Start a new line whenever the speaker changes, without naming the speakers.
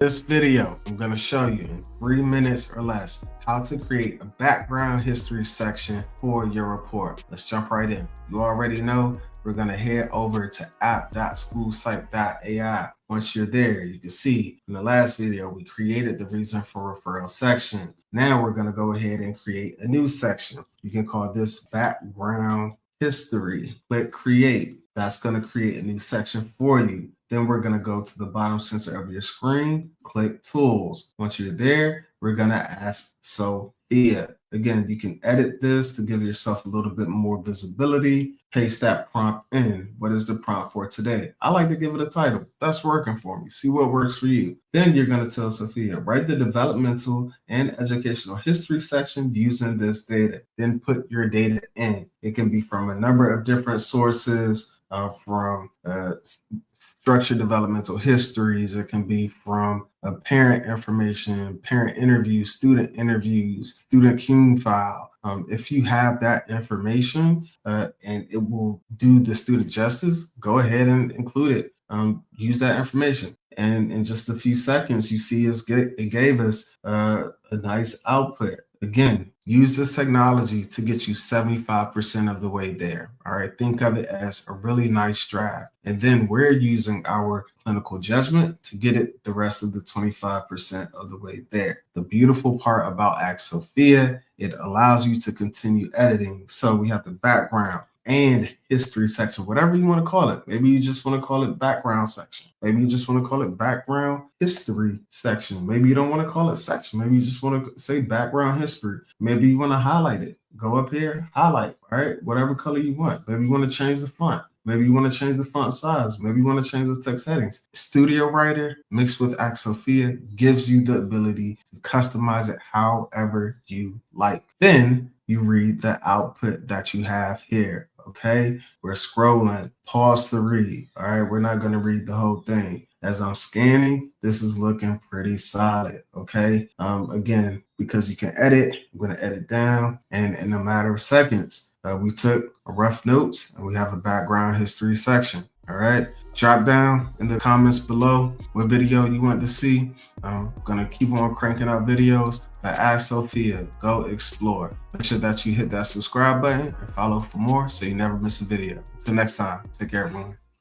This video, I'm going to show you in 3 minutes or less how to create a background history section for your report. Let's jump right in. You already know we're going to head over to app.schoolsite.ai. Once you're there, you can see in the last video, we created the reason for referral section. Now we're going to go ahead and create a new section. You can call this background history. Click create. That's going to create a new section for you. Then we're going to go to the bottom center of your screen, click tools. Once you're there, we're going to ask Sophia. Again, you can edit this to give yourself a little bit more visibility. Paste that prompt in. What is the prompt for today? I like to give it a title. That's working for me. See what works for you. Then you're going to tell Sophia, write the developmental and educational history section using this data. Then put your data in. It can be from a number of different sources, from structured developmental histories. It can be from parent information, parent interviews, student Cume file. If you have that information and it will do the student justice, go ahead and include it. Use that information. And in just a few seconds, you see it gave us a nice output. Again, use this technology to get you 75% of the way there. All right, think of it as a really nice draft. And then we're using our clinical judgment to get it the rest of the 25% of the way there. The beautiful part about Ask Sophia, it allows you to continue editing. So we have the background and history section, whatever you want to call it. Maybe you just want to call it background section. Maybe you just want to call it background history section. Maybe you don't want to call it section. Maybe you just want to say background history. Maybe you want to highlight it. Go up here, highlight, all right? Whatever color you want. Maybe you want to change the font. Maybe you want to change the font size. Maybe you want to change the text headings. Studio Writer mixed with Ask Sophia gives you the ability to customize it however you like. Then you read the output that you have here. Okay, we're scrolling, pause to read. All right, we're not going to read the whole thing. As I'm scanning, this is looking pretty solid. Okay, again, because you can edit, I'm going to edit down, and in a matter of seconds, we took a rough notes and we have a background history section. All right, drop down in the comments below what video you want to see. I'm gonna keep on cranking out videos. But Ask Sophia, go explore. Make sure that you hit that subscribe button and follow for more so you never miss a video. Until next time, take care everyone.